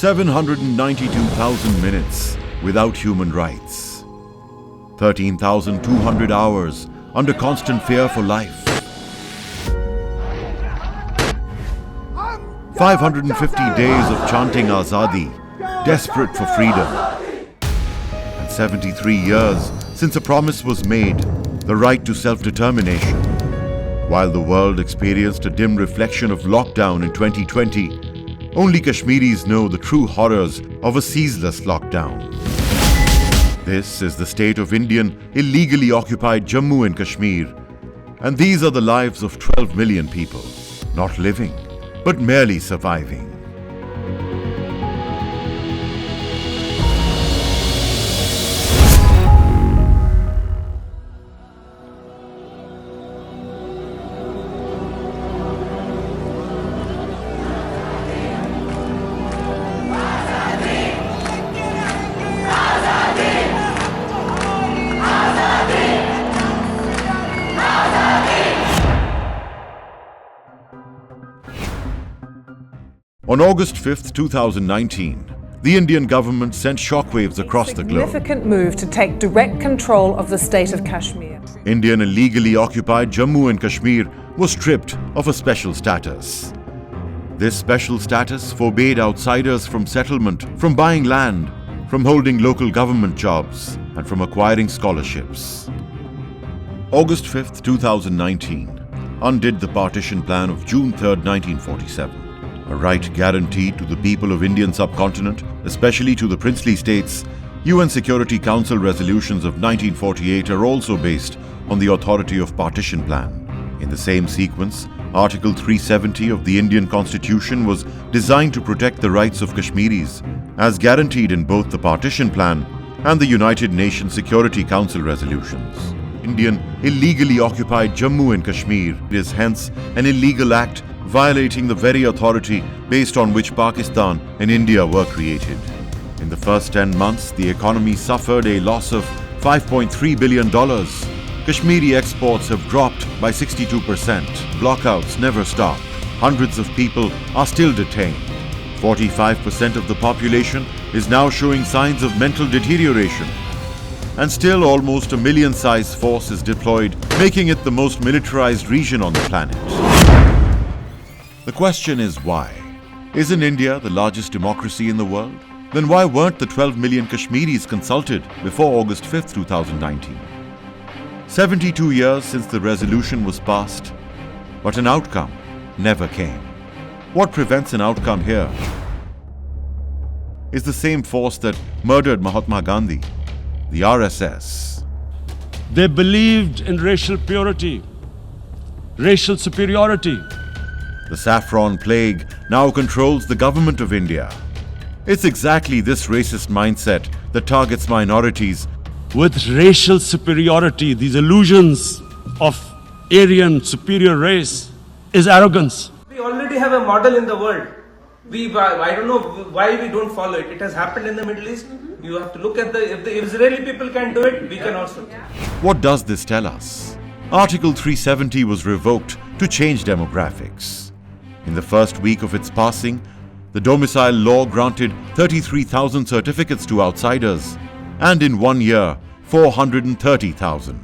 792,000 minutes without human rights. 13,200 hours under constant fear for life. 550 days of chanting Azadi, desperate for freedom. And 73 years since a promise was made, the right to self-determination. While the world experienced a dim reflection of lockdown in 2020, only Kashmiris know the true horrors of a ceaseless lockdown. This is the state of Indian illegally occupied Jammu and Kashmir, and these are the lives of 12 million people, not living, but merely surviving. On August 5th, 2019, the Indian government sent shockwaves across the globe. Significant move to take direct control of the state of Kashmir. Indian illegally occupied Jammu and Kashmir was stripped of a special status. This special status forbade outsiders from settlement, from buying land, from holding local government jobs, and from acquiring scholarships. August 5th, 2019, undid the partition plan of June 3rd, 1947. A right guaranteed to the people of Indian subcontinent, especially to the princely states. UN Security Council resolutions of 1948 are also based on the authority of partition plan. In the same sequence, Article 370 of the Indian Constitution was designed to protect the rights of Kashmiris, as guaranteed in both the partition plan and the United Nations Security Council resolutions. Indian illegally occupied Jammu and Kashmir is hence an illegal act violating the very authority based on which Pakistan and India were created. In the first 10 months, the economy suffered a loss of $5.3 billion. Kashmiri exports have dropped by 62%. Blockouts never stop. Hundreds of people are still detained. 45% of the population is now showing signs of mental deterioration. And still almost a million-sized force is deployed, making it the most militarized region on the planet. The question is why? Isn't India the largest democracy in the world? Then why weren't the 12 million Kashmiris consulted before August 5th, 2019? 72 years since the resolution was passed, but an outcome never came. What prevents an outcome here is the same force that murdered Mahatma Gandhi, the RSS. They believed in racial purity, racial superiority. The saffron plague now controls the government of India. It's exactly this racist mindset that targets minorities. With racial superiority, these illusions of Aryan superior race is arrogance. We already have a model in the world. I don't know why we don't follow it. It has happened in the Middle East. You have to look at if the Israeli people can do it, we can also. What does this tell us? Article 370 was revoked to change demographics. In the first week of its passing, the domicile law granted 33,000 certificates to outsiders, and in 1 year, 430,000.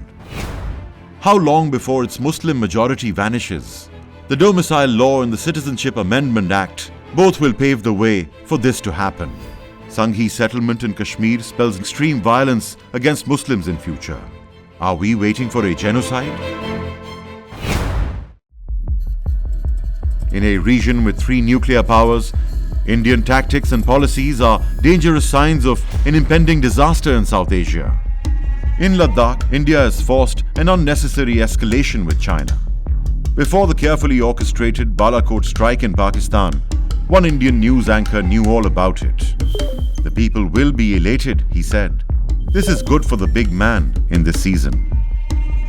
How long before its Muslim majority vanishes? The domicile law and the Citizenship Amendment Act both will pave the way for this to happen. Sanghi settlement in Kashmir spells extreme violence against Muslims in future. Are we waiting for a genocide? In a region with 3 nuclear powers, Indian tactics and policies are dangerous signs of an impending disaster in South Asia. In Ladakh, India has forced an unnecessary escalation with China. Before the carefully orchestrated Balakot strike in Pakistan, one Indian news anchor knew all about it. The people will be elated, he said. This is good for the big man in this season.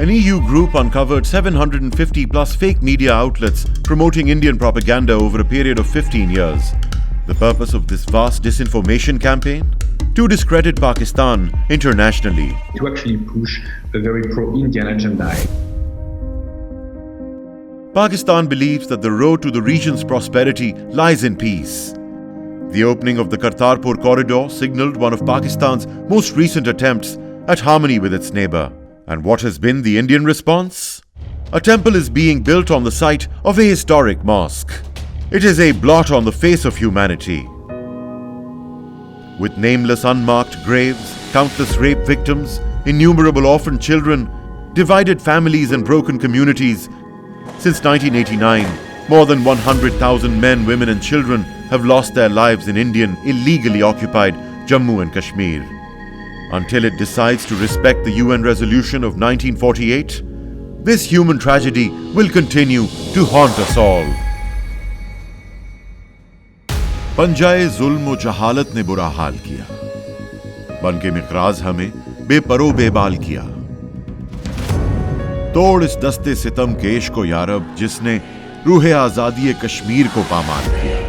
An EU group uncovered 750 plus fake media outlets promoting Indian propaganda over a period of 15 years. The purpose of this vast disinformation campaign? To discredit Pakistan internationally. To actually push a very pro-Indian agenda. Pakistan believes that the road to the region's prosperity lies in peace. The opening of the Kartarpur corridor signaled one of Pakistan's most recent attempts at harmony with its neighbor. And what has been the Indian response? A temple is being built on the site of a historic mosque. It is a blot on the face of humanity. With nameless unmarked graves, countless rape victims, innumerable orphaned children, divided families and broken communities, since 1989, more than 100,000 men, women and children have lost their lives in Indian, illegally occupied Jammu and Kashmir. Until it decides to respect the UN resolution of 1948, this human tragedy will continue to haunt us all. पंजाए जुल्म व जहालत ने बुरा हाल किया, बन के मिकराज हमें बेपरो बेबाल किया। तोड़ इस दस्ते सितम के इश्क को यारब जिसने रूहे आजादी कश्मीर को पामाल किया।